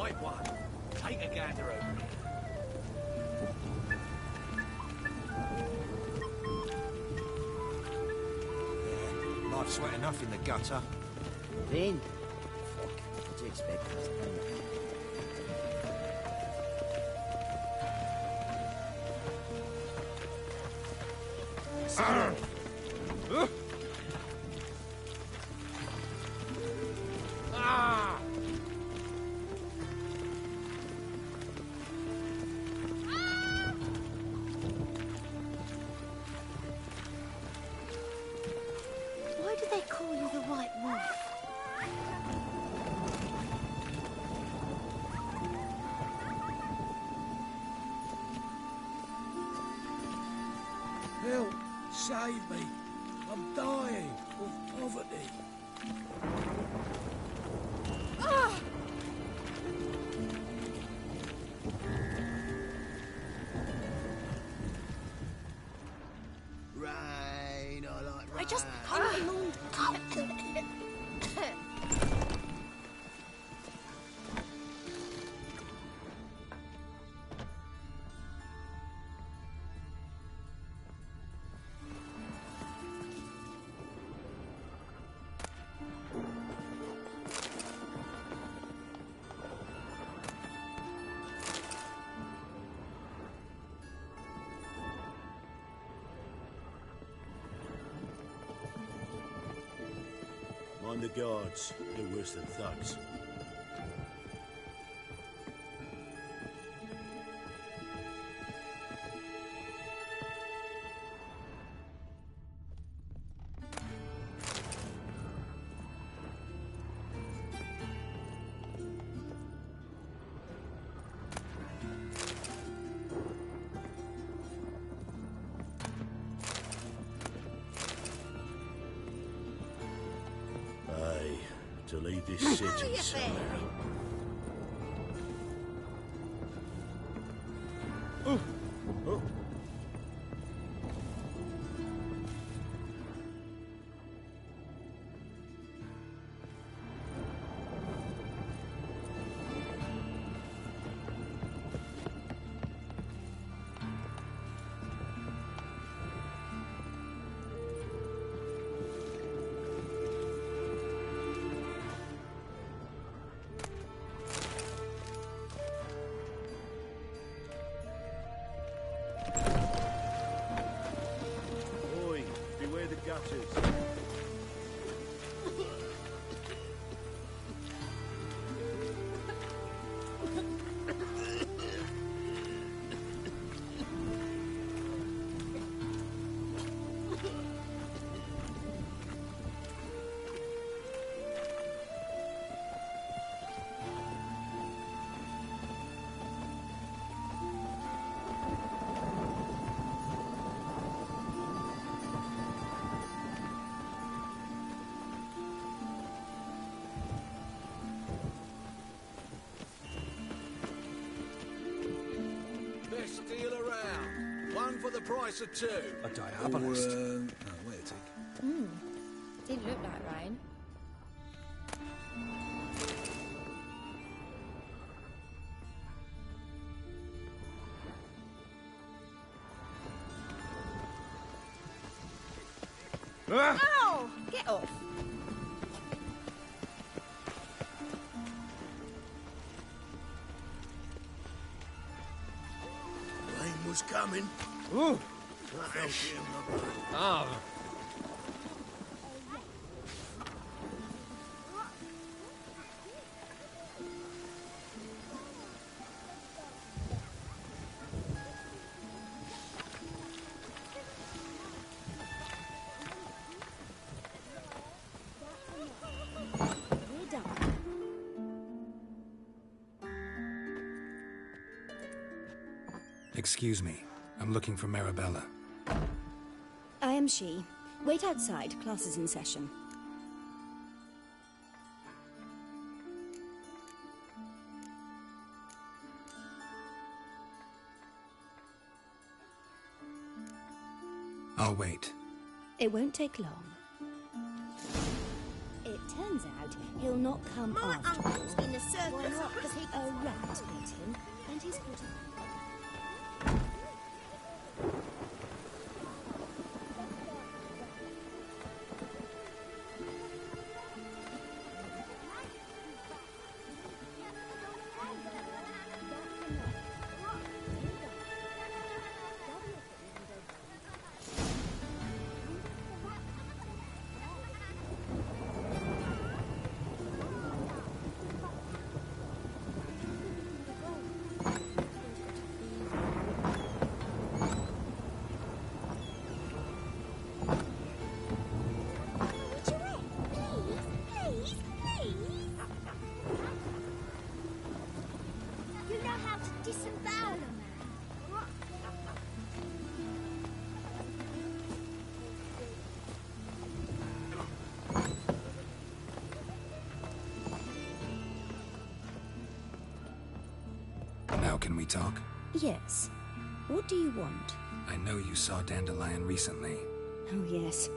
Right one. Take a gander over here. Life's wet enough in the gutter. Vin? Fuck, what do you expect? Why do they call you the White Wolf? Help! Save me! I'm dying of poverty. Rain, I like rain. I just can't Mind the guards. They're worse than thugs. To leave this city somehow. Beware the gutters. Steal around. One for the price of two. A diabolist. Wait a tick. Didn't look like rain. Ow! Get off. Rain was coming. Ooh! I felt it in my blood. Ah! Excuse me. I'm looking for Marabella. I am she. Wait outside. Class is in session. I'll wait. It won't take long. It turns out he'll not come My after uncle's all. in the circus. Why not? Because he A Disembowel man. Now can we talk? Yes. What do you want? I know you saw Dandelion recently. Oh, yes.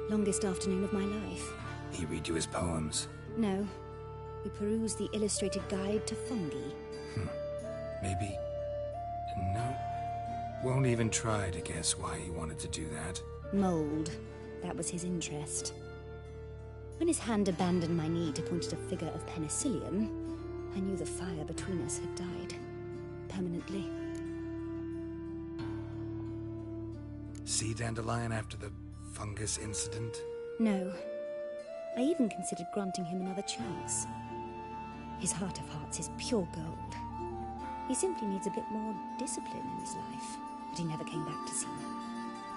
Longest afternoon of my life. He read you his poems. No. We perused the illustrated guide to fungi. Maybe... No. Won't even try to guess why he wanted to do that. Mold. That was his interest. When his hand abandoned my knee to point at a figure of penicillium, I knew the fire between us had died. Permanently. See Dandelion after the fungus incident? No. I even considered granting him another chance. His heart of hearts is pure gold. He simply needs a bit more discipline in his life, but he never came back to see me.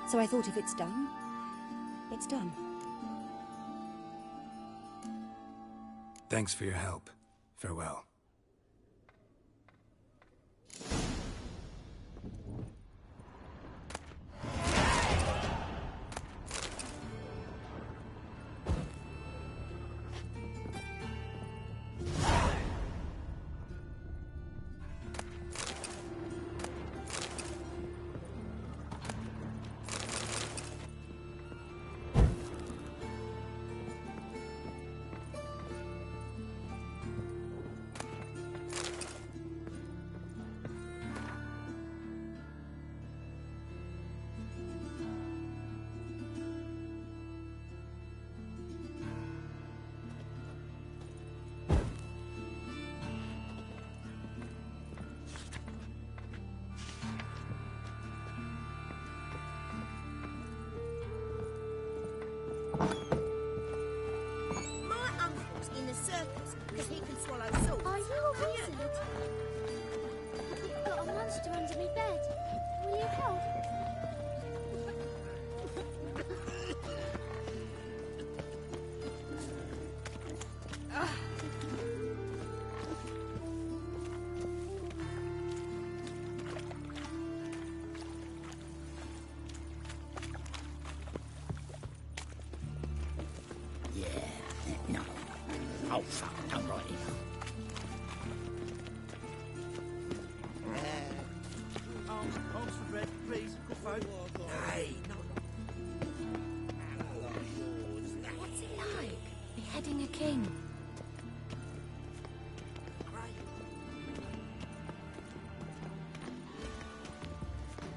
So I thought if it's done, it's done. Thanks for your help. Farewell. My uncle's in the circus because he can swallow salt. Are you a wizard? I've got a monster under my bed. Will you help? Yeah, no. Oh, fuck, don't write it. Arms for bread, please. Good folk. Hey, no. What's it like, beheading a king?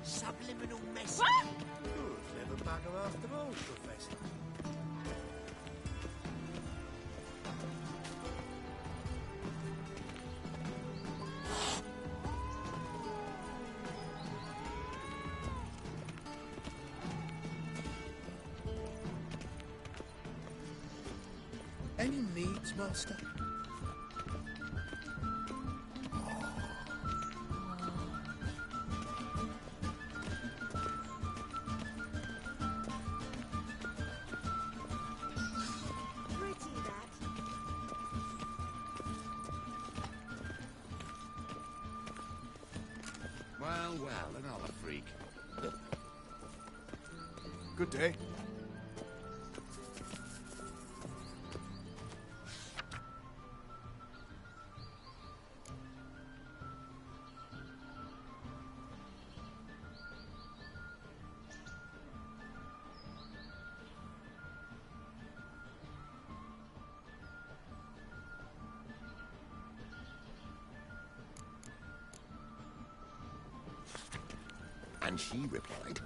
Subliminal message. You're a clever bugger after all, Professor. Any needs, Master? Pretty, that. Well, another freak. Good day. And she replied,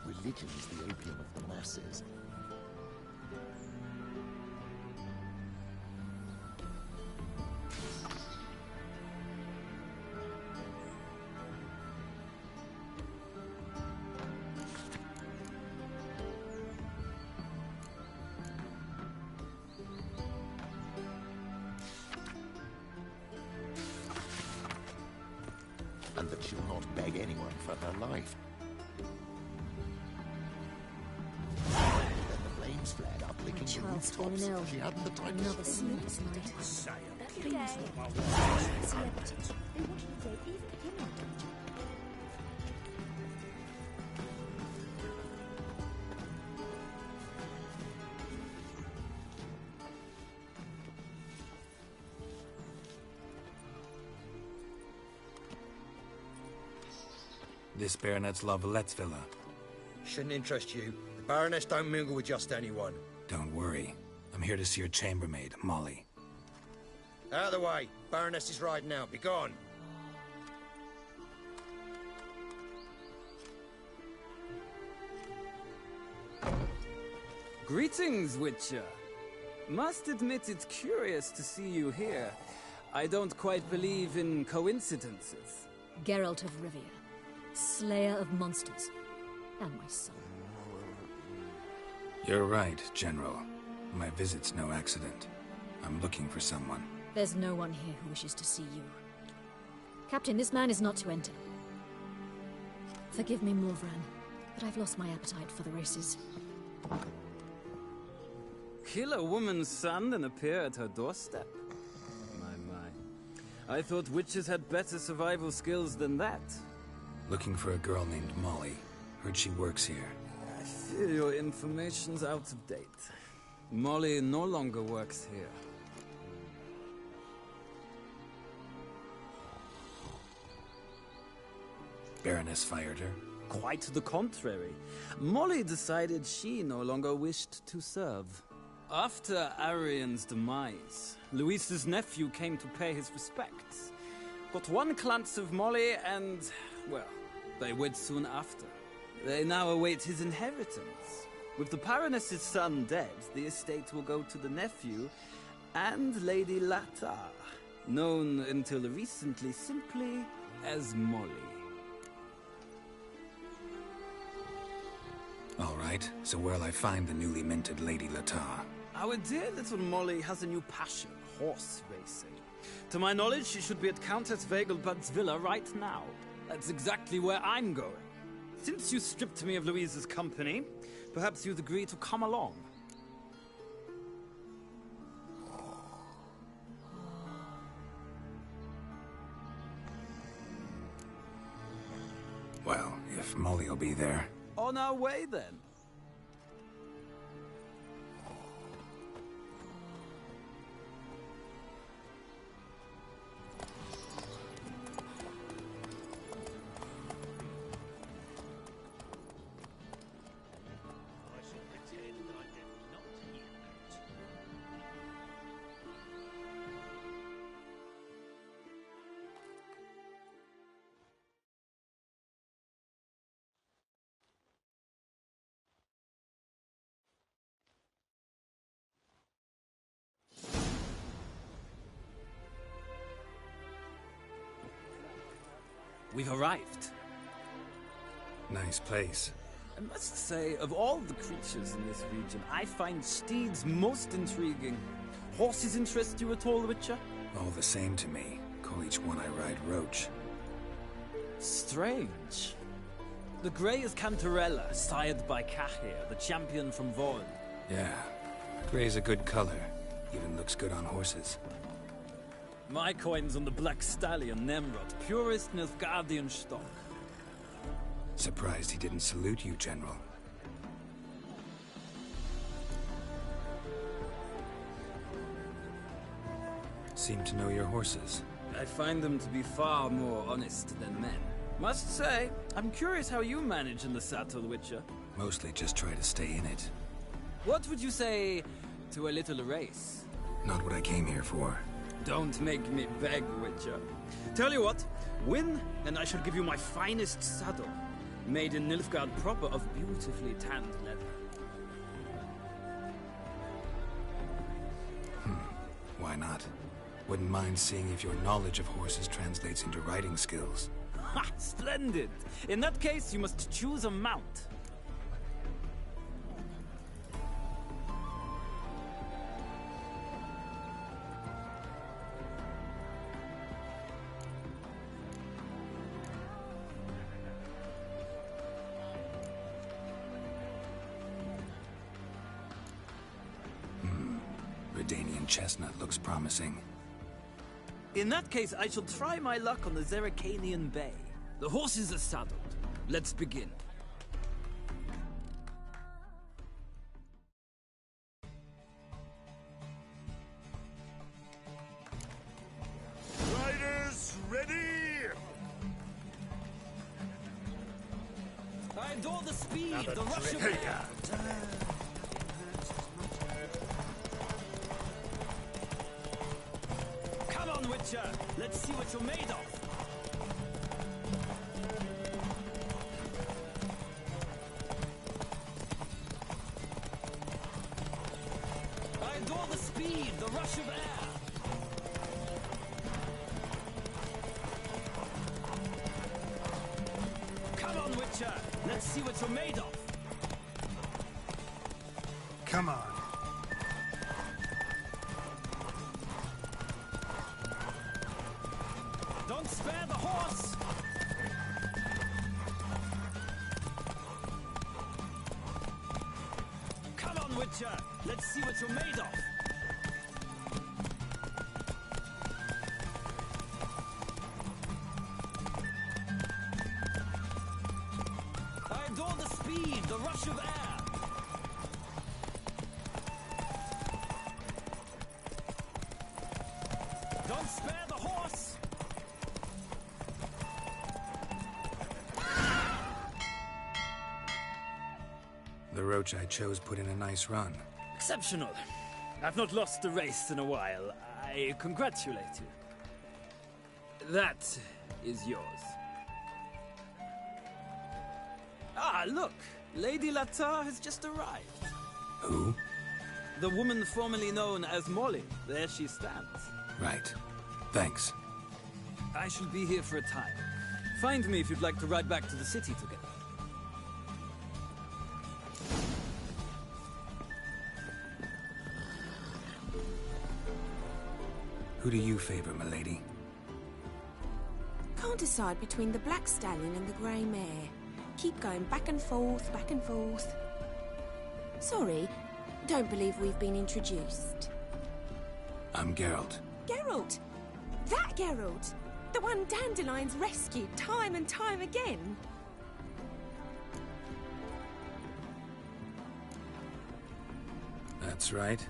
religion is the opium of the masses. And that she'll not beg anyone for her life. Then the flames flared up, licking the child's fallen rooftops. ill. She hadn't the time to Another scream. sleepless night. Say They wanted to throw even him onto This Baronet's Lavalettes villa. Shouldn't interest you. The Baroness don't mingle with just anyone. Don't worry. I'm here to see your chambermaid, Molly. Out of the way. Baroness is riding out. Be gone. Greetings, Witcher. Must admit it's curious to see you here. I don't quite believe in coincidences. Geralt of Rivia, slayer of monsters, and my son. You're right, General. My visit's no accident. I'm looking for someone. There's no one here who wishes to see you. Captain, this man is not to enter. Forgive me, Morvran, but I've lost my appetite for the races. Kill a woman's son and appear at her doorstep? My. I thought witches had better survival skills than that. Looking for a girl named Molly. Heard she works here. I fear your information's out of date. Molly no longer works here. Baroness fired her? Quite the contrary. Molly decided she no longer wished to serve. After Arian's demise, Luis's nephew came to pay his respects. Got one glance of Molly and, well, they wed soon after. They now await his inheritance. With the Baroness's son dead, the estate will go to the nephew and Lady Latar, known until recently simply as Molly. All right, so where'll I find the newly minted Lady Latar? Our dear little Molly has a new passion, horse racing. To my knowledge, she should be at Countess Vegelbud's villa right now. That's exactly where I'm going. Since you stripped me of Louise's company, perhaps you'd agree to come along. Well, if Molly'll be there. On our way, then. We've arrived. Nice place. I must say, of all the creatures in this region, I find steeds most intriguing. Horses interest you at all, Witcher? All the same to me. Call each one I ride Roach. Strange. The grey is Cantarella, sired by Cahir, the champion from Vorn. Yeah. Gray's a good color. Even looks good on horses. My coin's on the Black Stallion, Nemrod, purest Nilfgaardian stock. Surprised he didn't salute you, General. Seem to know your horses. I find them to be far more honest than men. Must say, I'm curious how you manage in the saddle, Witcher. Mostly just try to stay in it. What would you say to a little race? Not what I came here for. Don't make me beg, Witcher. Tell you what, win, and I shall give you my finest saddle. Made in Nilfgaard proper of beautifully tanned leather. Why not? Wouldn't mind seeing if your knowledge of horses translates into riding skills. Ha! Splendid! In that case, you must choose a mount. Redanian chestnut looks promising. In that case, I shall try my luck on the Zerrikanian Bay. The horses are saddled. Let's begin. Riders ready! adore the speed, the rush of air. Come on, Witcher. Let's see what you're made of. I adore the speed, the rush of air. Come on, Witcher. Let's see what you're made of. Come on. Don't spare the horse! Come on, Witcher! Let's see what you're made of! I adore the speed, the rush of air! Don't spare the horse! The roach I chose put in a nice run. Exceptional. I've not lost a race in a while. I congratulate you. That is yours. Ah, look! Lady Latar has just arrived. Who? The woman formerly known as Molly. There she stands. Right. Thanks. I shall be here for a time. Find me if you'd like to ride back to the city together. Who do you favor, milady? Can't decide between the black stallion and the grey mare. Keep going back and forth, back and forth. Sorry, don't believe we've been introduced. I'm Geralt. Geralt! That Geralt! The one Dandelion's rescued time and time again! That's right.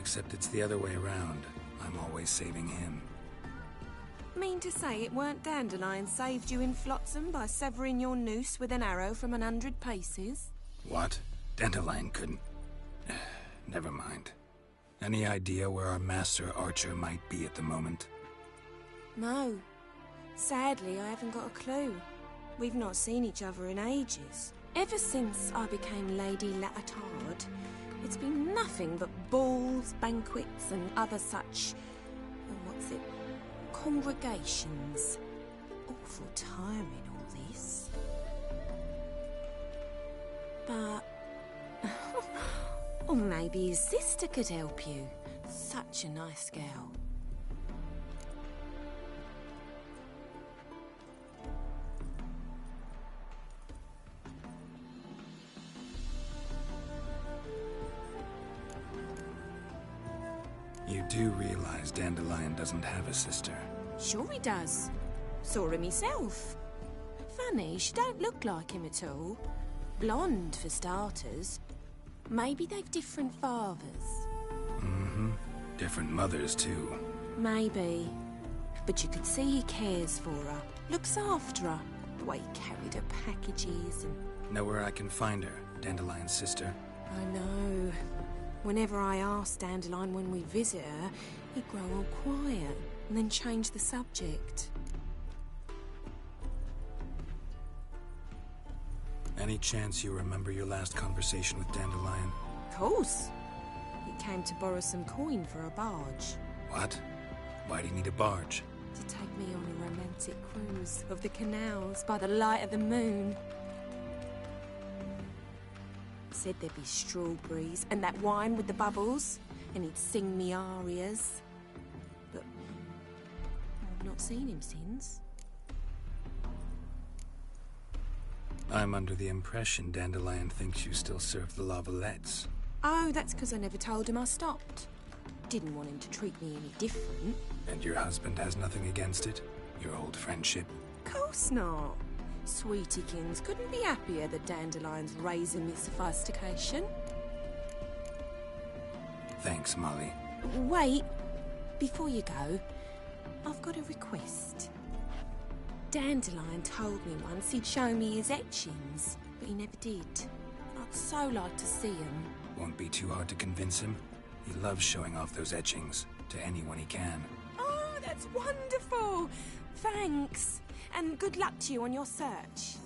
Except it's the other way around. I'm always saving him. Mean to say it weren't Dandelion saved you in Flotsam by severing your noose with an arrow from 100 paces? What? Dandelion couldn't... Never mind. Any idea where our master archer might be at the moment? No. Sadly, I haven't got a clue. We've not seen each other in ages. Ever since I became Lady Latard, it's been nothing but balls, banquets, and other such... what's it? Congregations. Awful tiring, all this. But... or maybe his sister could help you. Such a nice girl. You do realize Dandelion doesn't have a sister? Sure he does. Saw him myself. Funny, she don't look like him at all. Blonde, for starters. Maybe they've different fathers. Mm-hmm. Different mothers, too. Maybe. But you could see he cares for her. Looks after her. The way he carried her packages and... Know where I can find her, Dandelion's sister? I know. Whenever I ask Dandelion when we visit her, he'd grow all quiet and then change the subject. Any chance you remember your last conversation with Dandelion? Of course. He came to borrow some coin for a barge. What? Why do you need a barge? To take me on a romantic cruise of the canals by the light of the moon. Said there'd be strawberries and that wine with the bubbles, and he'd sing me arias. But I've not seen him since. I'm under the impression Dandelion thinks you still serve the Lavalettes. Oh, that's because I never told him I stopped. Didn't want him to treat me any different. And your husband has nothing against it? Your old friendship? Course not. Sweetiekins couldn't be happier that Dandelion's raising me sophistication. Thanks, Molly. Wait, before you go, I've got a request. Dandelion told me once he'd show me his etchings, but he never did. I'd so like to see him. Won't be too hard to convince him. He loves showing off those etchings to anyone he can. Oh, that's wonderful! Thanks. And good luck to you on your search.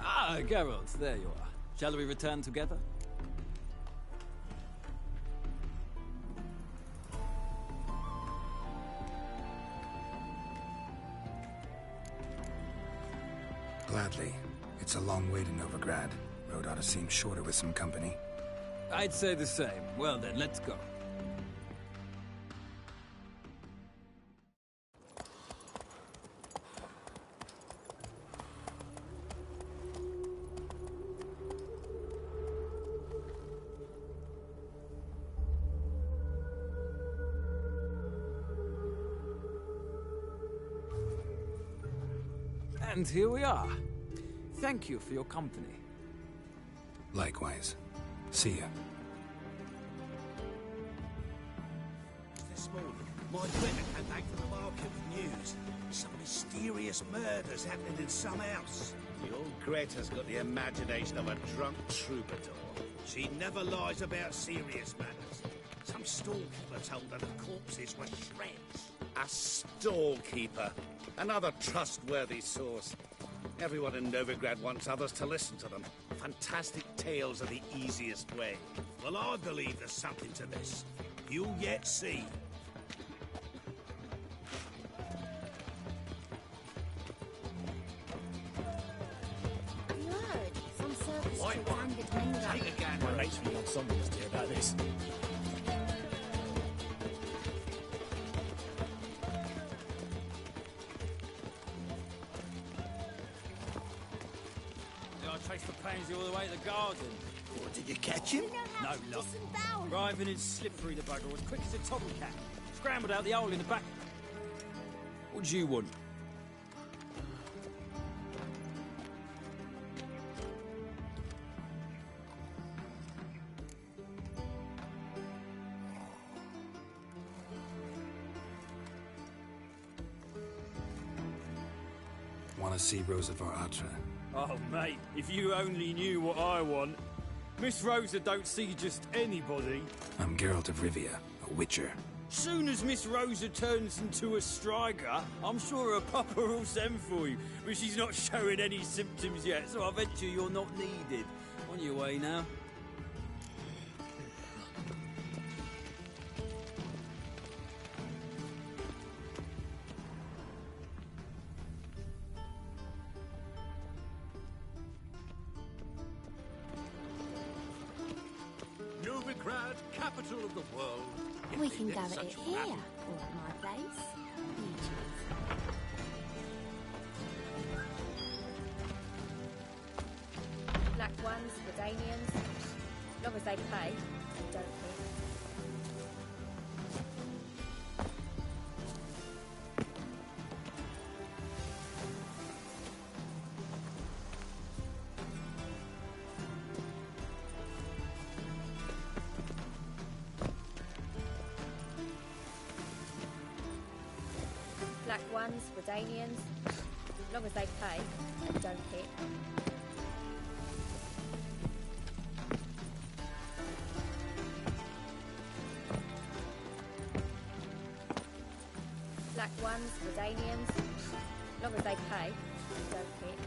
Ah, Geralt, there you are. Shall we return together? Gladly. It's a long way to Novigrad. Road ought to seem shorter with some company. I'd say the same. Well then, let's go. And here we are. Thank you for your company. Likewise. See ya. This morning, my brother came back from the market with news. Some mysterious murders happening in some house. The old Greta's got the imagination of a drunk troubadour. She never lies about serious matters. Some storekeeper told her the corpses were shreds. A storekeeper. Another trustworthy source. Everyone in Novigrad wants others to listen to them. Fantastic tales are the easiest way. Well, I believe there's something to this. You'll yet see. You heard? Some circus White troupe one. landed in England. Take a gander. My mate's been on something yesterday about this. I traced the pansy all the way to the garden. What, did you catch him? No luck. Driving in slippery, the bugger, as quick as a tomcat. Scrambled out the hole in the back. What do you want? Want to see Rosa var Atra? Oh, mate, if you only knew what I want. Miss Rosa don't see just anybody. I'm Geralt of Rivia, a witcher. Soon as Miss Rosa turns into a striker, I'm sure her papa will send for you. But she's not showing any symptoms yet, so I bet you're not needed. On your way now. Novigrad, capital of the world. We If they can did go at such it a here, battle. or at my place. Black ones, Redanians. As long as they pay, they don't care. Black ones, Redanians. As long as they pay, don't hit. Black ones, Redanians. As long as they pay, don't hit.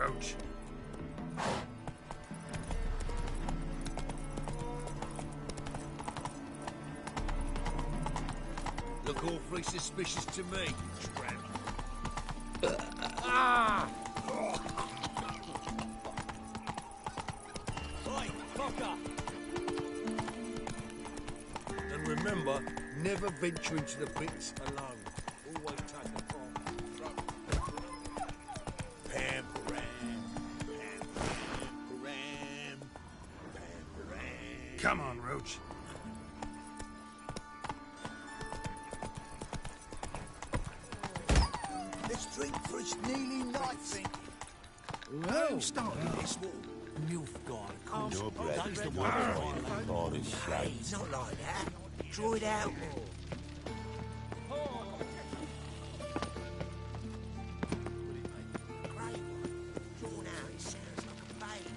Roach. Look awfully suspicious to me, tramp. Oi, fucker! And remember, never venture into the pits alone. Always take a from. Pam-param. Come on, Roach. Let's drink for it's nearly night, thinking. Who started this war? Nilfgaard, of course. Your bread Those is the the ones word. fighting over God is Hey, slaves. not like that. Draw it out more. Great one. Drawn out, it sounds like a baby.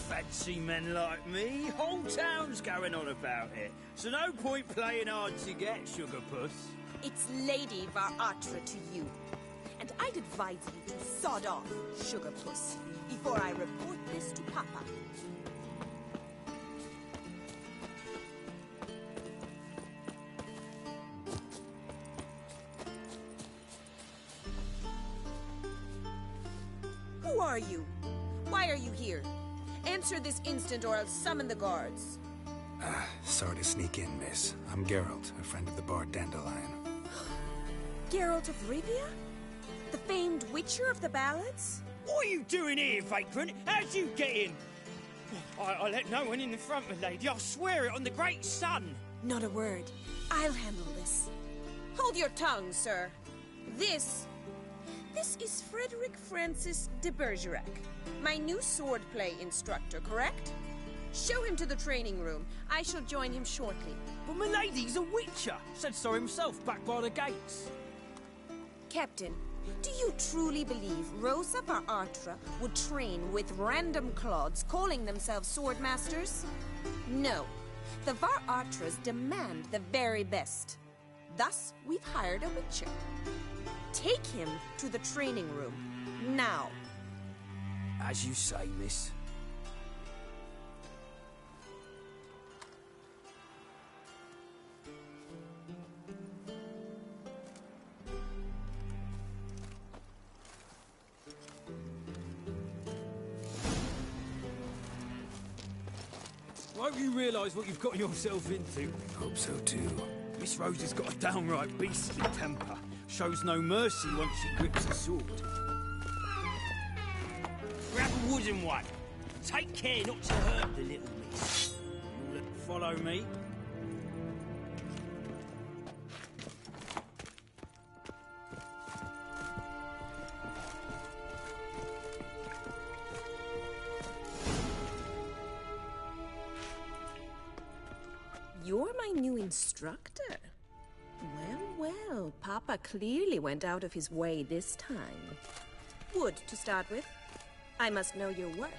Fancy men like me, whole town's going on about it. So no point playing hard to get, sugar puss. It's Lady Varatra to you. And I'd advise you to sod off, sugar puss, before I report this to Papa. Who are you? Why are you here? Answer this instant or I'll summon the guards. Sorry to sneak in, miss. I'm Geralt, a friend of the bard Dandelion. Geralt of Rivia? The famed witcher of the ballads? What are you doing here, vagrant? How'd you get in? I let no one in the front, my lady. I swear it on the great sun. Not a word. I'll handle this. Hold your tongue, sir. This is Frederick Francis de Bergerac, my new swordplay instructor, correct? Show him to the training room. I shall join him shortly. But my lady's a witcher. Said so himself back by the gates. Captain, do you truly believe Rosa Varatra would train with random clods calling themselves sword masters? No. The Varatras demand the very best. Thus, we've hired a witcher. Take him to the training room. Now. As you say, miss. Won't you realise what you've got yourself into? Hope so too. Miss Rose has got a downright beastly temper. Shows no mercy once she grips a sword. Grab a wooden one. Take care not to hurt the little miss. You'll follow me. You're my new instructor. Well, Papa clearly went out of his way this time. Wood, to start with. I must know your worth.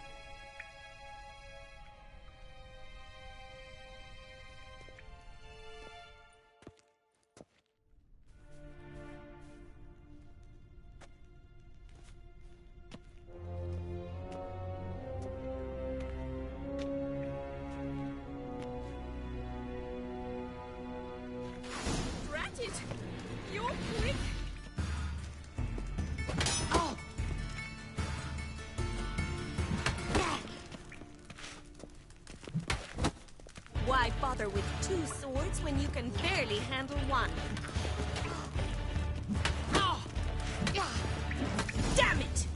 You're quick! Oh! Why bother with two swords when you can barely handle one? Oh! Damn it!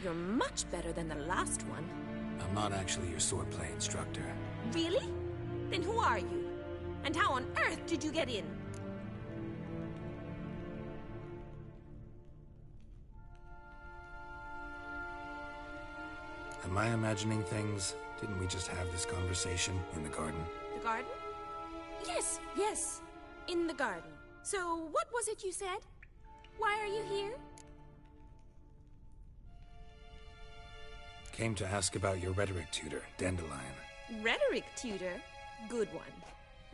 You're much better than the last one. I'm not actually your swordplay instructor. Really? Then who are you? And how on earth did you get in? Am I imagining things? Didn't we just have this conversation in the garden? The garden? Yes, yes. In the garden. So, what was it you said? Why are you here? Came to ask about your rhetoric tutor, Dandelion. Rhetoric tutor? Good one.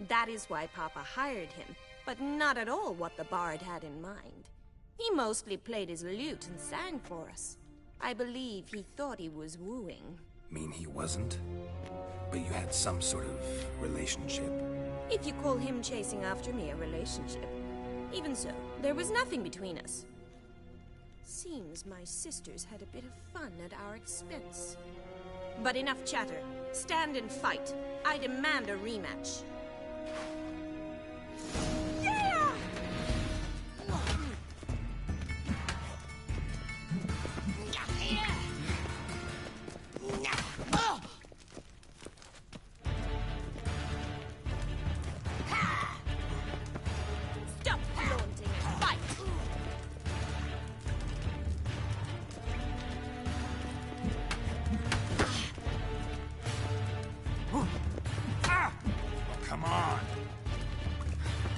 That is why Papa hired him, but not at all what the bard had in mind. He mostly played his lute and sang for us. I believe he thought he was wooing. Mean he wasn't? But you had some sort of relationship? If you call him chasing after me a relationship. Even so, there was nothing between us. Seems my sisters had a bit of fun at our expense. But enough chatter. Stand and fight. I demand a rematch. Yeah! Stop flaunting and fight! Come on!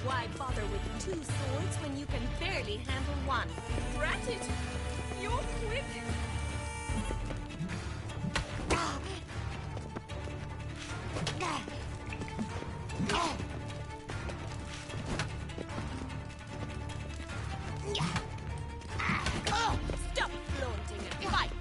Why bother with 2 swords when you can barely handle one? Brat it! You're quick! Stop flaunting and fight!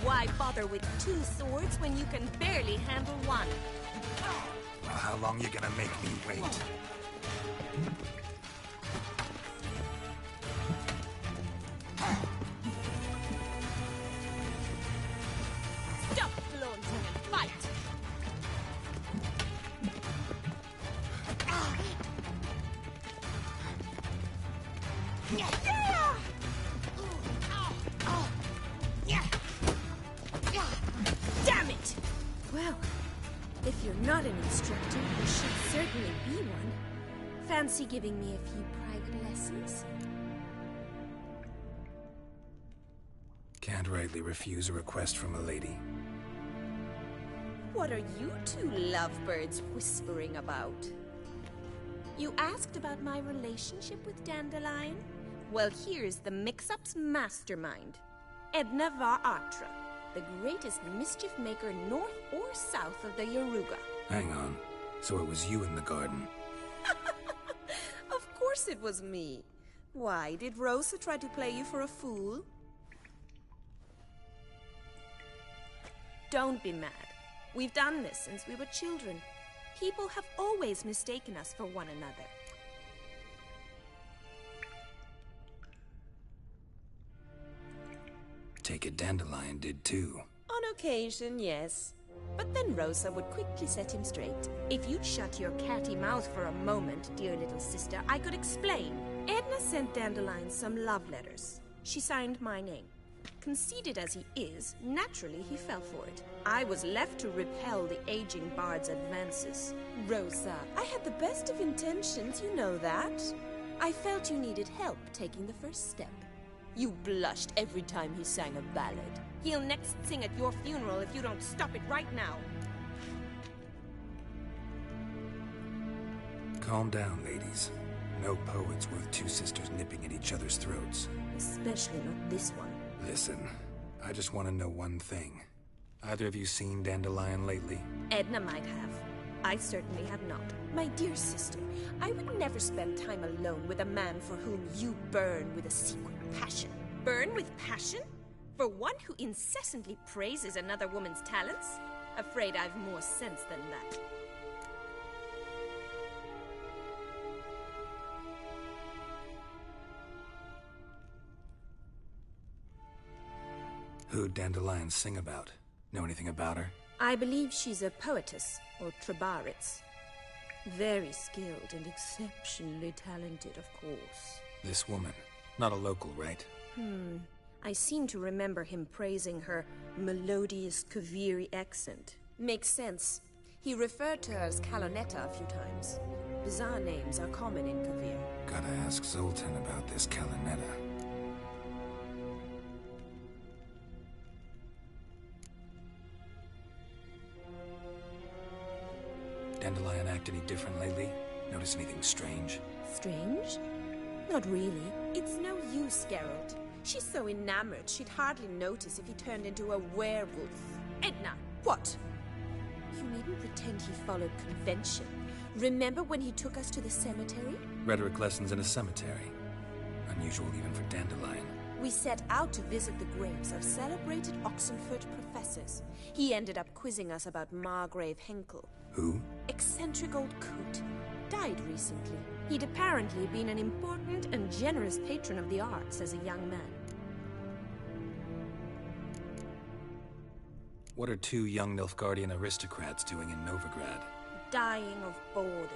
Why bother with 2 swords when you can barely handle one? Well, how long you gonna make me wait? Stop flaunting and fight! Damn it! Well, if you're not an instructor, you should certainly be one. Fancy giving me a few private lessons? Can't rightly refuse a request from a lady. What are you 2 lovebirds whispering about? You asked about my relationship with Dandelion? Well, here's the mix-up's mastermind. Edna var Atra, the greatest mischief maker north or south of the Yaruga. Hang on. So it was you in the garden. Of course it was me. Why, did Rosa try to play you for a fool? Don't be mad. We've done this since we were children. People have always mistaken us for one another. Take it Dandelion did too. On occasion, yes. But then Rosa would quickly set him straight. If you'd shut your catty mouth for a moment, dear little sister, I could explain. Edna sent Dandelion some love letters. She signed my name. Conceited as he is, naturally he fell for it. I was left to repel the aging bard's advances. Rosa, I had the best of intentions, you know that. I felt you needed help taking the first step. You blushed every time he sang a ballad. He'll next sing at your funeral if you don't stop it right now. Calm down, ladies. No poet's worth 2 sisters nipping at each other's throats. Especially not this one. Listen, I just want to know one thing. Either of you seen Dandelion lately? Edna might have. I certainly have not. My dear sister, I would never spend time alone with a man for whom you burn with a secret passion. Burn with passion? For one who incessantly praises another woman's talents? Afraid I've more sense than that. Who'd Dandelion sing about? Know anything about her? I believe she's a poetess, or trabaritz. Very skilled and exceptionally talented, of course. This woman. Not a local, right? I seem to remember him praising her melodious Kaviri accent. Makes sense. He referred to her as Calonetta a few times. Bizarre names are common in Kavir. Gotta ask Zoltan about this Calonetta. Dandelion act any different lately? Notice anything strange? Strange? Not really. It's no use, Geralt. She's so enamored she'd hardly notice if he turned into a werewolf. Edna, what? You needn't pretend he followed convention. Remember when he took us to the cemetery? Rhetoric lessons in a cemetery. Unusual even for Dandelion. We set out to visit the graves of celebrated Oxenford professors. He ended up quizzing us about Margrave Henkel. Who? Eccentric old coot. Died recently. He'd apparently been an important and generous patron of the arts as a young man. What are two young Nilfgaardian aristocrats doing in Novigrad? Dying of boredom.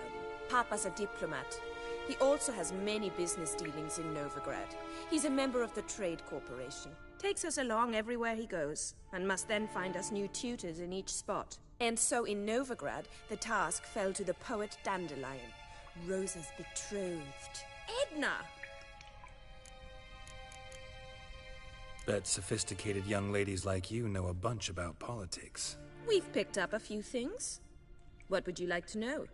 Papa's a diplomat. He also has many business dealings in Novigrad. He's a member of the Trade Corporation. Takes us along everywhere he goes, and must then find us new tutors in each spot. And so in Novigrad, the task fell to the poet Dandelion, Rosa's betrothed. Edna! Bet sophisticated young ladies like you know a bunch about politics. We've picked up a few things. What would you like to know?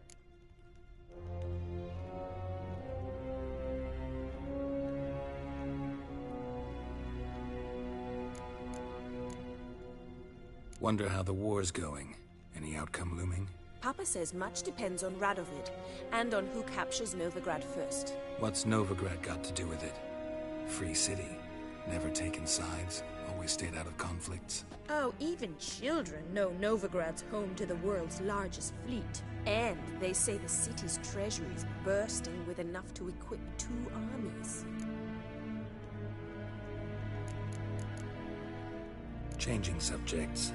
Wonder how the war's going. Any outcome looming? Papa says much depends on Radovid, and on who captures Novigrad first. What's Novigrad got to do with it? Free city. Never taken sides. Always stayed out of conflicts. Oh, even children know Novigrad's home to the world's largest fleet. And they say the city's treasury is bursting with enough to equip 2 armies. Changing subjects.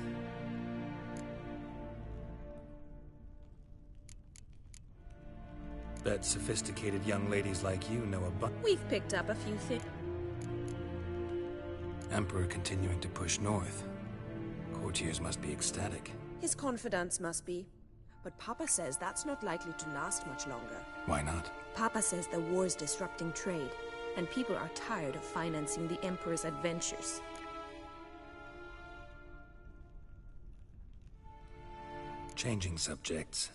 Bet sophisticated young ladies like you know a bunch. We've picked up a few things. Emperor continuing to push north. Courtiers must be ecstatic. His confidants must be. But Papa says that's not likely to last much longer. Why not? Papa says the war's disrupting trade, and people are tired of financing the Emperor's adventures. Changing subjects.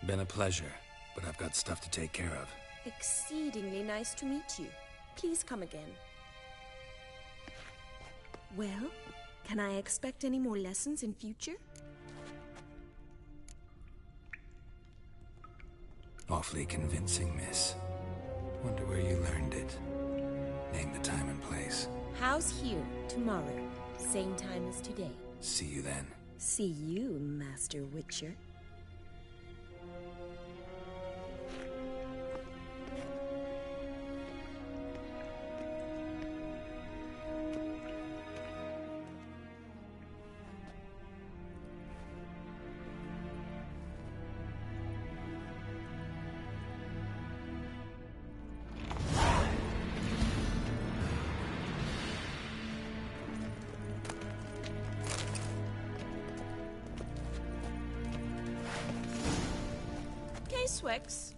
Been a pleasure, but I've got stuff to take care of. Exceedingly nice to meet you. Please come again. Well, can I expect any more lessons in future? Awfully convincing, miss. Wonder where you learned it. Name the time and place. House here, tomorrow. Same time as today. See you then. See you, Master Witcher. Swix.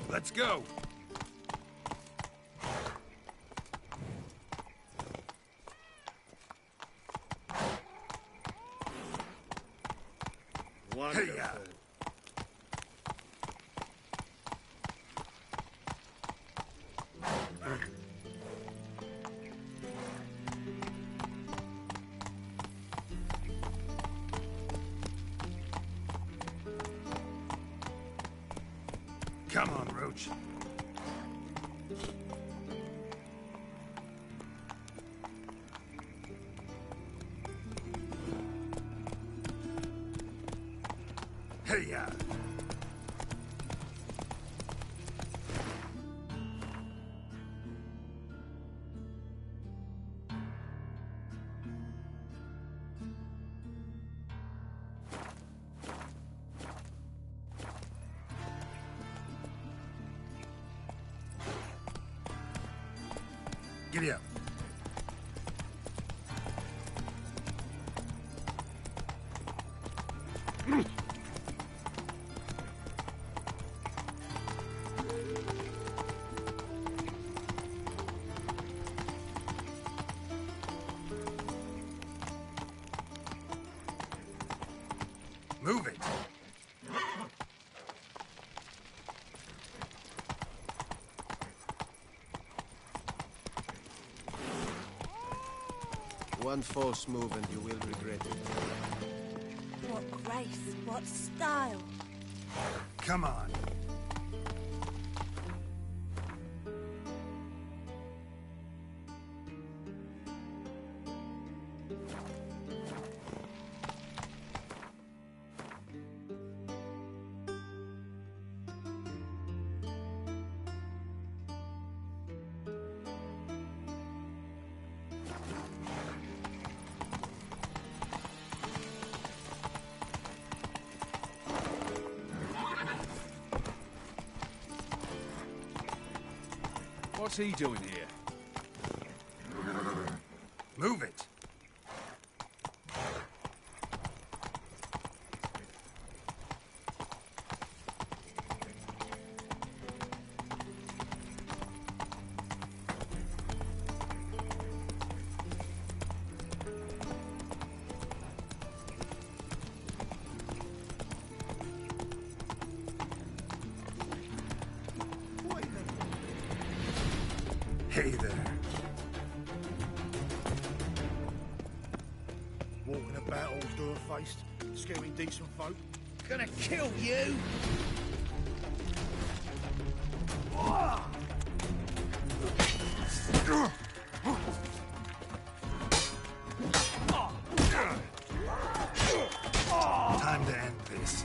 Let's go! Come on, Roach. Hey-ya! Giddy up. Move it. One false move and you will regret it. What grace, what style. Come on. What's he doing here? Move it. Hey there. Walking about all door-faced, scaring decent folk. Gonna kill you! Time to end this.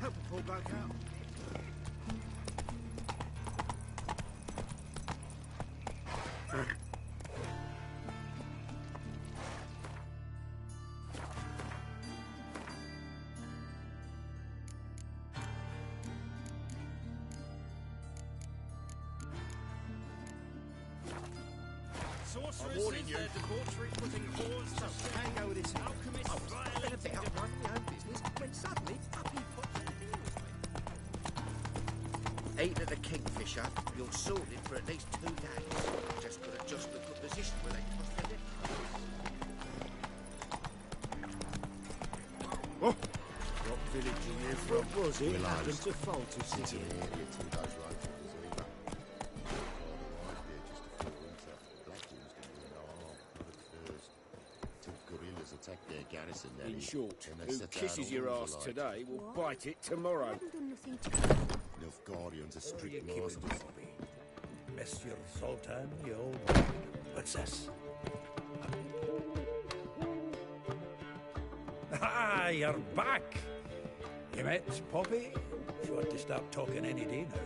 Help the poor bloke out. Sorcerers I'm warning live you. their debauchery putting whores to shame. Can't go with this. Alchemists violating Been a bit up my own business when suddenly up he pops and heals me. Eat of the kingfisher, you're sorted for at least 2 days. Just got to adjust the good position where they toss their lip. Oh! What village are you from? What was it? Well, I Happened was- to fall to It's city. an area 2 days later, there's either. Father arrived there just before winter. Blackwoods didn't really know harm, not at first. Till guerrillas attacked their garrison down In here, short, and they who set out kisses all your the ass lights. today will bite it tomorrow. Nilfgaardians are strict Keep it masters. Bobby. Monsieur Sultan, you old... What's this? Ah, you're back! You met Poppy? She ought to start talking any day now.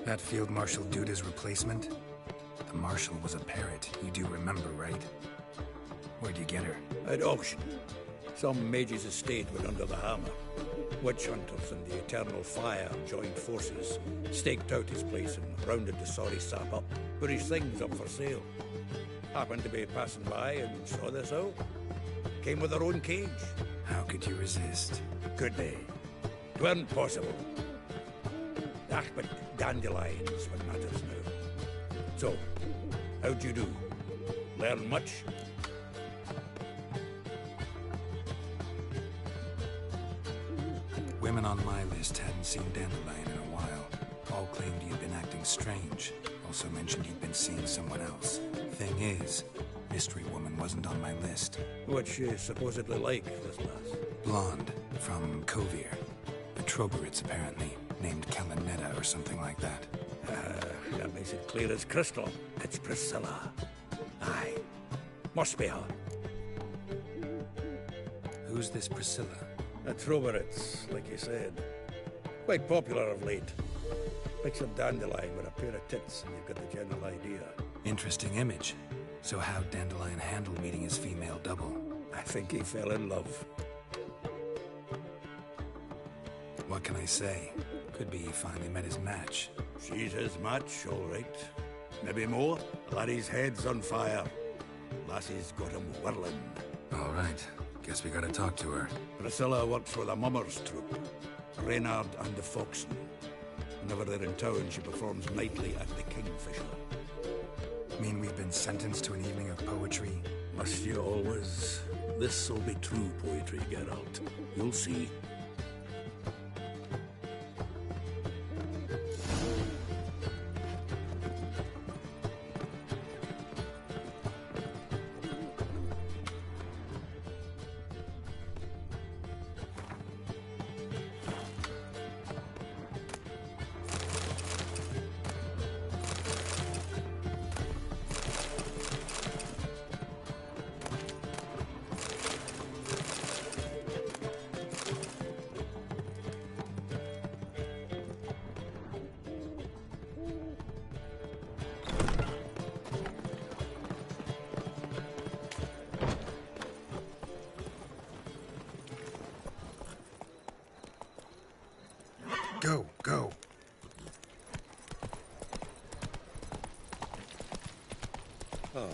That Field Marshal Duda's replacement? The Marshal was a parrot, you do remember, right? Where'd you get her? At auction. Some mage's estate went under the hammer. Witch hunters and the Eternal Fire joined forces, staked out his place and rounded the sorry sap up, put his things up for sale. Happened to be passing by and saw this out. Came with their own cage. How could you resist? Could they? 'Tweren't possible. Ah, but dandelions what matters now. So, how'd you do? Learn much? Women on my list hadn't seen Dandelion in a while. All claimed he'd been acting strange. Also mentioned he'd been seeing someone else. Thing is, Mystery Woman wasn't on my list. What's she supposedly like, this lass? Blonde, from Kovir. A Troberitz, apparently, named Kalanetta or something like that. That makes it clear as crystal. It's Priscilla. Aye. Must be her. Who's this Priscilla? A Troberitz, like you said. Quite popular of late. Picture Dandelion with a pair of tits and you've got the general idea. Interesting image. So how'd Dandelion handle meeting his female double? I think he fell in love. What can I say? Could be he finally met his match. She's his match, all right. Maybe more. Laddie's head's on fire. Lassie's got him whirling. All right. Guess we gotta talk to her. Priscilla works with a mummers troupe. Reynard and the Foxen. Whenever they're in town, she performs nightly at the Kingfisher. Mean we've been sentenced to an evening of poetry? Must you always? This'll be true poetry, Geralt. You'll see. Go, go. Oh.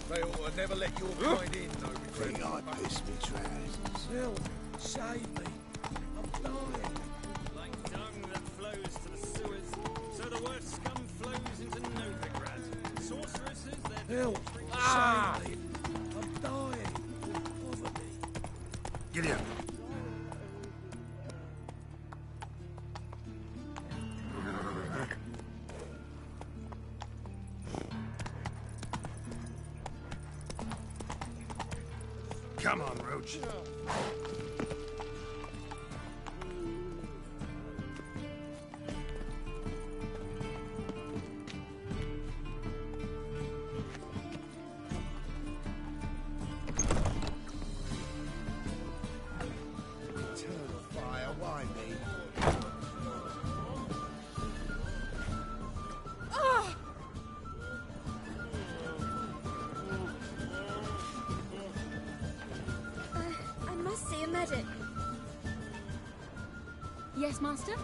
They ought to never let your kind in, no Think I pissed me trousers. Hell, save me. I'm dying. Like dung that flows to the sewers, so the worst scum flows into Novigrad. Sorceresses, their Hell, save me. I'm dying. Poverty. Giddy up. Come on, Roach. Fire, why me? I must see a medic. Yes, Master?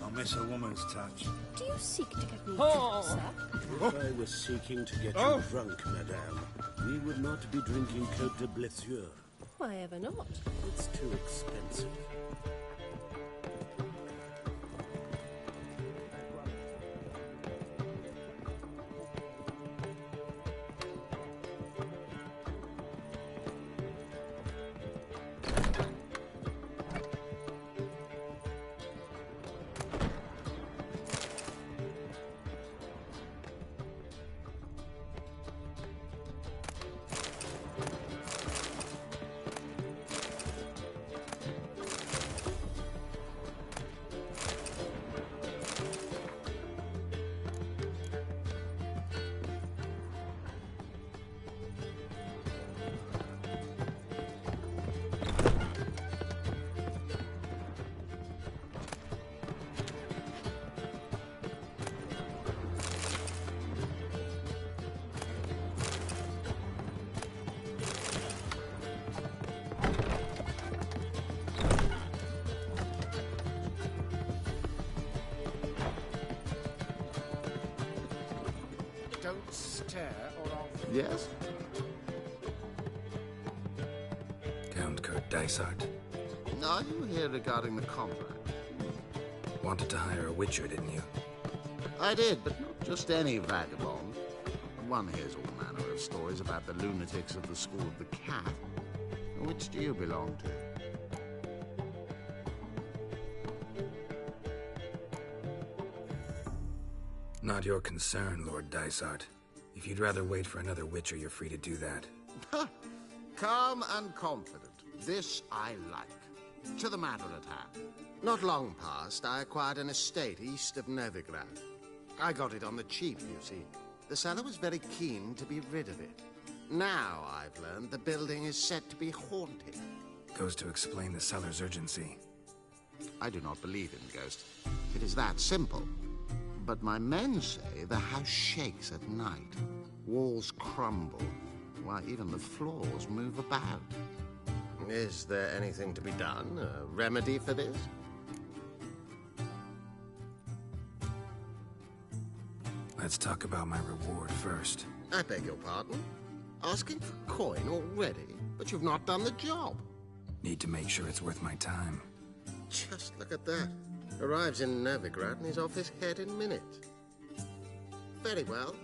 I miss a woman's touch. Do you seek to get me Oh. drunk, sir? If I was seeking to get you drunk, madame, we would not be drinking Côte de Blessure. Why ever not? It's too expensive. Yes? Count Kurt Dysart. Are you here regarding the contract? Wanted to hire a witcher, didn't you? I did, but not just any vagabond. One hears all manner of stories about the lunatics of the School of the Cat. Which do you belong to? Not your concern, Lord Dysart. If you'd rather wait for another witcher, you're free to do that. Calm and confident. This I like. To the matter at hand. Not long past, I acquired an estate east of Novigrad. I got it on the cheap, you see. The seller was very keen to be rid of it. Now, I've learned the building is said to be haunted. Goes to explain the seller's urgency. I do not believe in ghosts. It is that simple. But my men say the house shakes at night. Walls crumble. Why, even the floors move about. Is there anything to be done? A remedy for this? Let's talk about my reward first. I beg your pardon? Asking for coin already? But you've not done the job. Need to make sure it's worth my time. Just look at that. Arrives in Novigrad and he's off his head in minutes. Very well.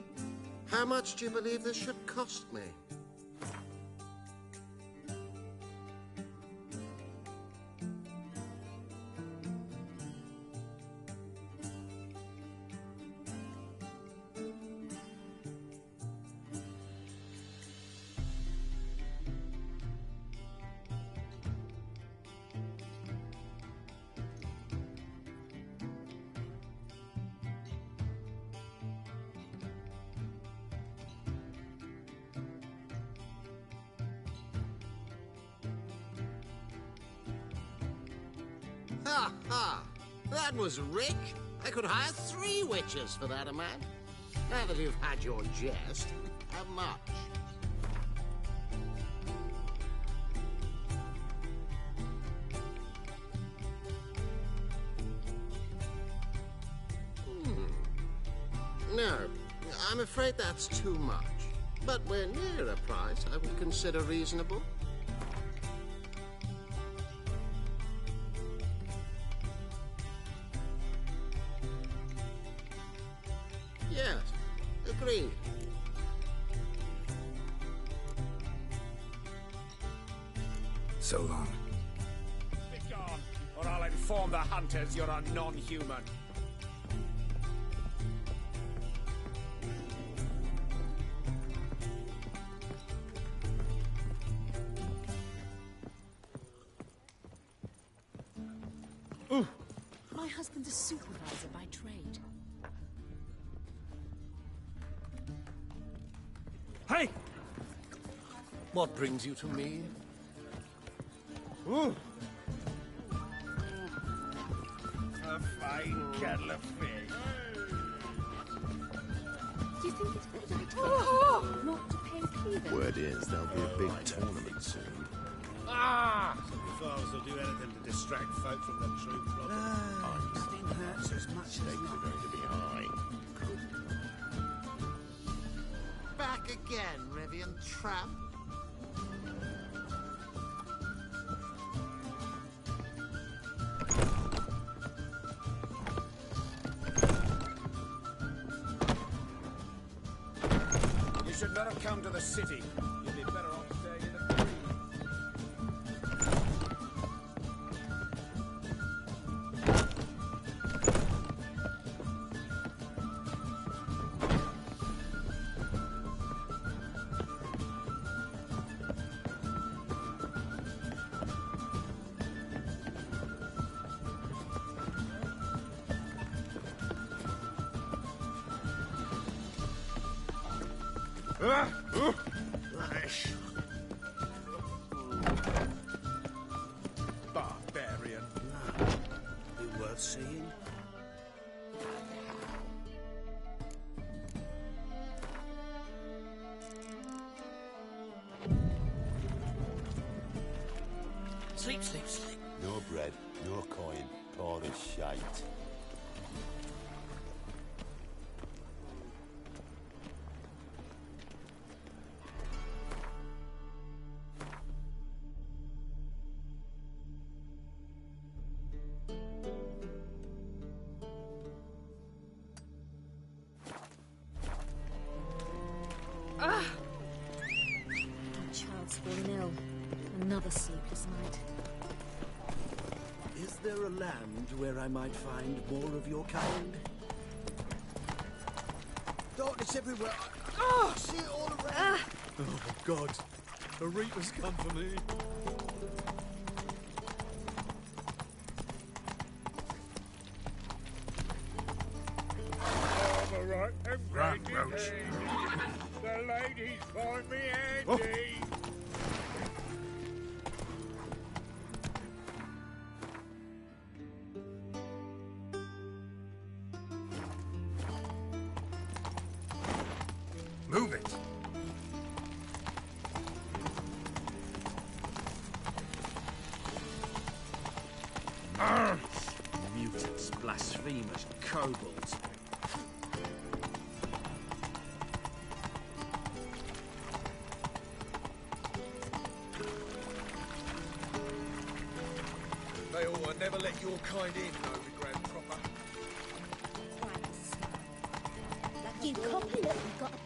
How much do you believe this should cost me? Ha ha! That was rich. I could hire 3 witches for that amount. Now that you've had your jest, how much? No, I'm afraid that's too much. But we're near a price I would consider reasonable. Yes, agreed. So long. Be gone, or I'll inform the hunters you're a non-human. My husband's a supervisor by trade. Hey! What brings you to me? Ooh. A fine kettle of fish. Do you think it's a good idea not to pay Cleveland? Word is there'll be a big tournament soon. Ah! So before will do anything to distract folk from the true problem. Nothing hurts as much as stakes are going to be high. Back again, Rivian Tramp. You should not have come to the city. You'd be better off staying in the green. Barbarian. Be worth seeing. Sleep, sleep, sleep. No bread, no coin, pour the shite. sleepless night. Is there a land where I might find more of your kind? Darkness everywhere. I see it all around. Oh, God. A reaper's come for me. All right, Run, Roach. The ladies find me handy. Move it. Mutants, blasphemers, kobolds. They ought to never let your kind in, Novigrad proper. You copy that you got a pal.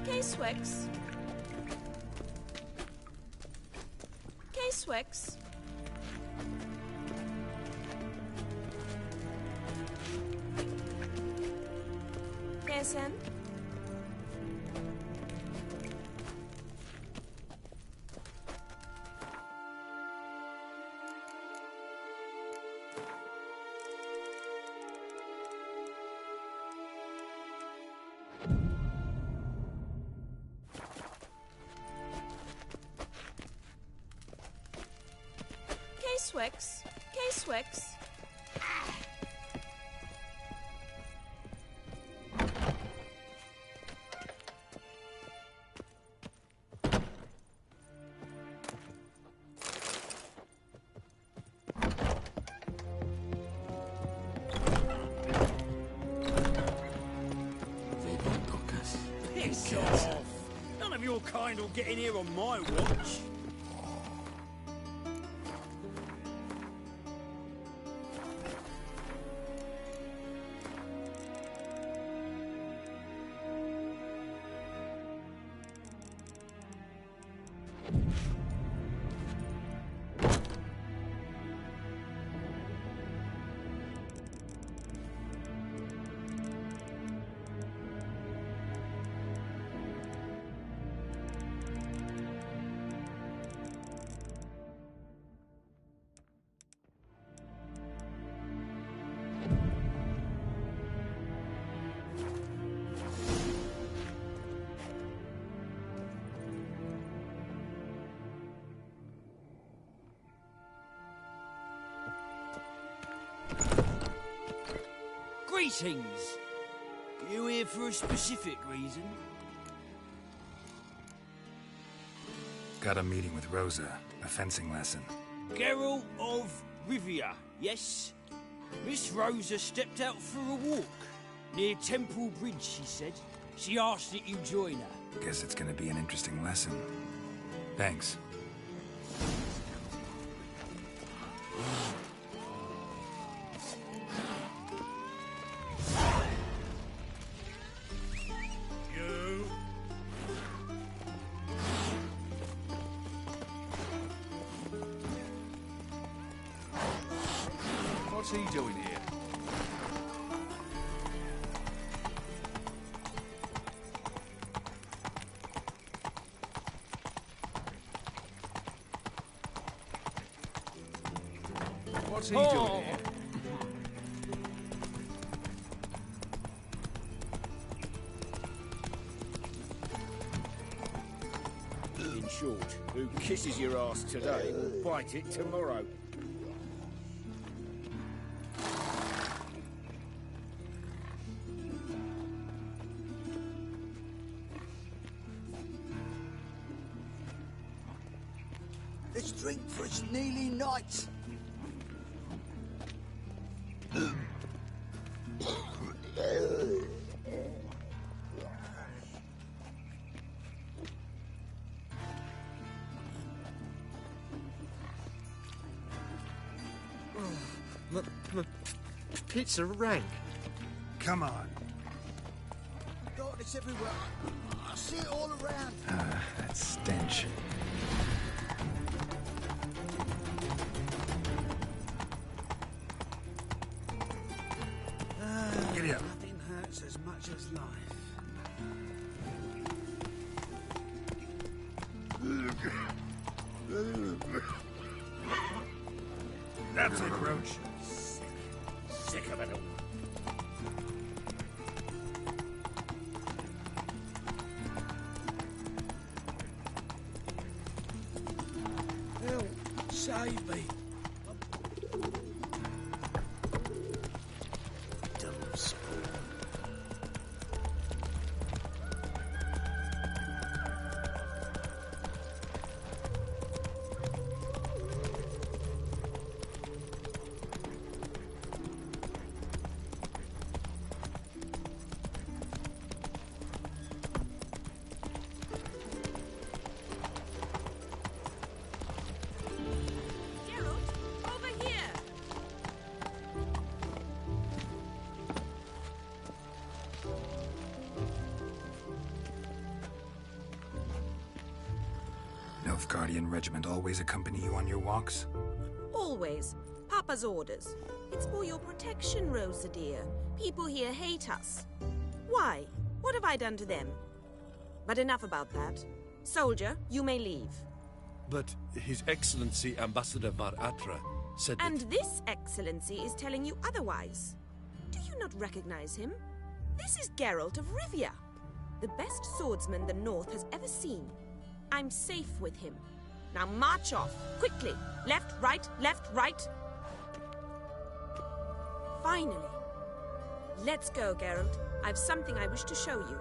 K-Swex. K-Swex. Yes, Em? K-Swex. K-Swex. Piss off! None of your kind will get in here on my watch. Greetings! You here for a specific reason? Got a meeting with Rosa, a fencing lesson. Geralt of Rivia, yes? Miss Rosa stepped out for a walk. Near Temple Bridge, she said. She asked that you join her. Guess it's gonna be an interesting lesson. Thanks. What's he doing here? What's he doing here? In short, who kisses your ass today will bite it tomorrow. drink for its nearly night. My pits are rank. Come on. Darkness everywhere. I see it all around. That stench. Giddy up. Nothing hurts as much as life. That's it, Roach. Sick of it all. Help! Save me! Double spawn. Over here! Nilfgaardian regiment always accompany you on your walks? Always. Papa's orders. It's for your protection, Rosa dear. People here hate us. Why? What have I done to them? But enough about that. Soldier, you may leave. But His Excellency Ambassador Var Atra said that... And this excellency is telling you otherwise. Do you not recognize him? This is Geralt of Rivia, the best swordsman the North has ever seen. I'm safe with him. Now march off, quickly. Left, right, left, right. Finally. Let's go, Geralt. I've something I wish to show you.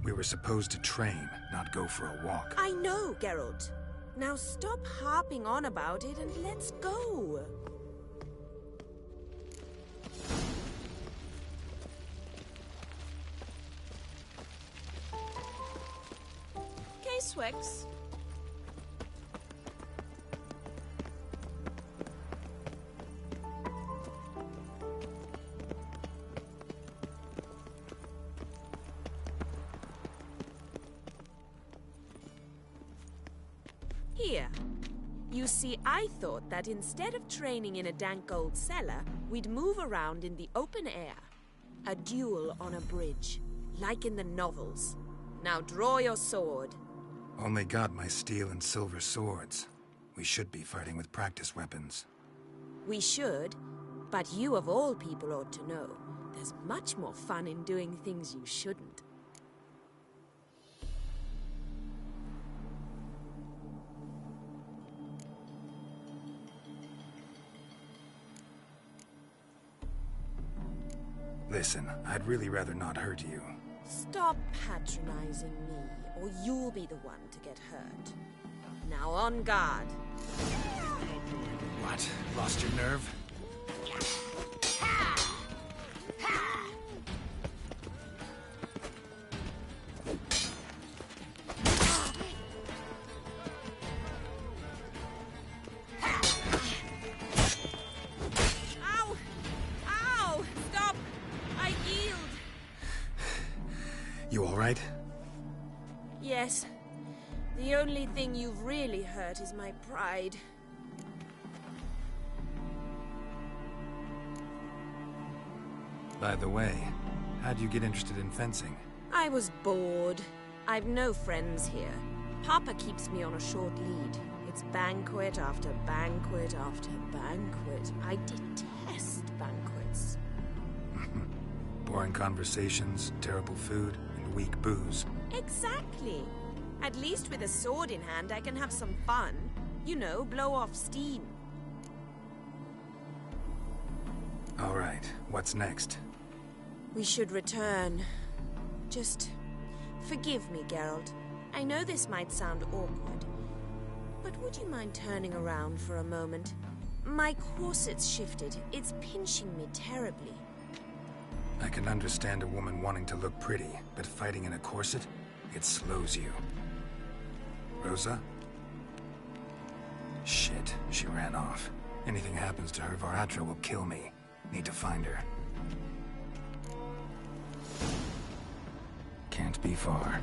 We were supposed to train, not go for a walk. I know, Geralt. Now stop harping on about it and let's go. Casewex. Here. You see, I thought that instead of training in a dank old cellar, we'd move around in the open air. A duel on a bridge, like in the novels. Now draw your sword. Only got my steel and silver swords. We should be fighting with practice weapons. We should, but you of all people ought to know, there's much more fun in doing things you shouldn't. Listen, I'd really rather not hurt you. Stop patronizing me, or you'll be the one to get hurt. Now on guard. What? Lost your nerve? Ow! Ow! Stop! I yield! You all right? Yes. The only thing you've really hurt is my pride. By the way, how'd you get interested in fencing? I was bored. I've no friends here. Papa keeps me on a short lead. It's banquet after banquet after banquet. I detest banquets. Boring conversations, terrible food, and weak booze. Exactly. At least with a sword in hand, I can have some fun. You know, blow off steam. All right, what's next? We should return. Just Forgive me, Geralt. I know this might sound awkward, but would you mind turning around for a moment? My corset's shifted. It's pinching me terribly. I can understand a woman wanting to look pretty, but fighting in a corset, it slows you. Rosa? Shit, she ran off. Anything happens to her, Varatra will kill me. Need to find her. Can't be far.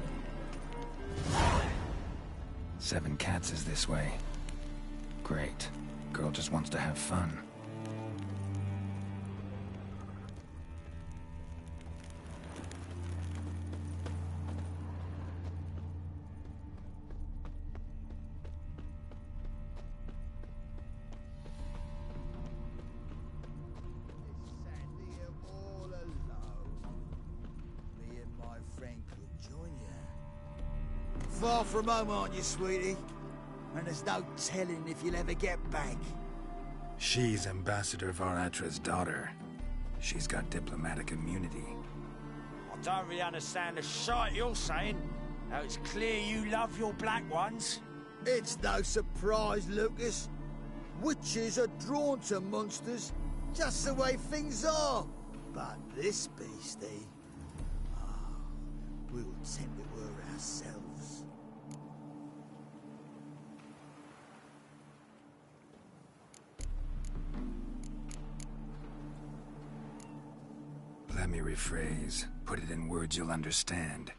7 Cats is this way. Great. Girl just wants to have fun. Far from home, aren't you, sweetie? And there's no telling if you'll ever get back. She's Ambassador Varatra's daughter. She's got diplomatic immunity. I don't really understand the shite you're saying. Now it's clear you love your black ones. It's no surprise, Lucas. Witches are drawn to monsters, just the way things are. But this beastie... Oh, we'll tend to her ourselves. Let me rephrase. Put it in words you'll understand.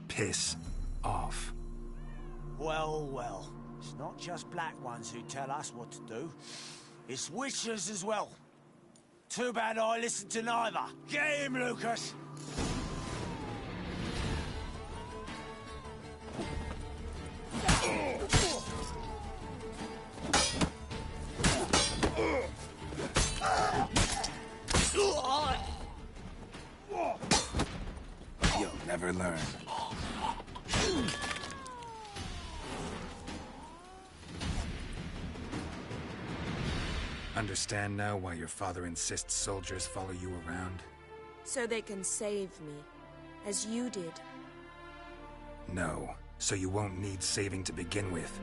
Piss off. Well, well. It's not just black ones who tell us what to do. It's witches as well. Too bad I listened to neither. Get him, Lucas! You'll never learn. Understand now why your father insists soldiers follow you around? So they can save me, as you did. No, so you won't need saving to begin with.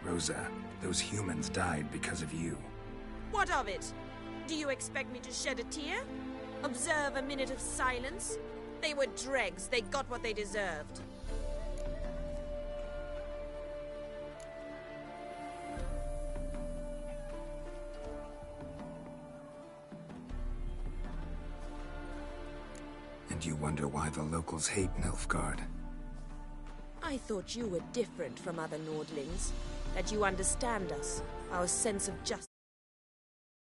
Rosa, those humans died because of you. What of it? Do you expect me to shed a tear? Observe a minute of silence? They were dregs. They got what they deserved. And you wonder why the locals hate Nilfgaard. I thought you were different from other Nordlings. That you understand us, our sense of justice.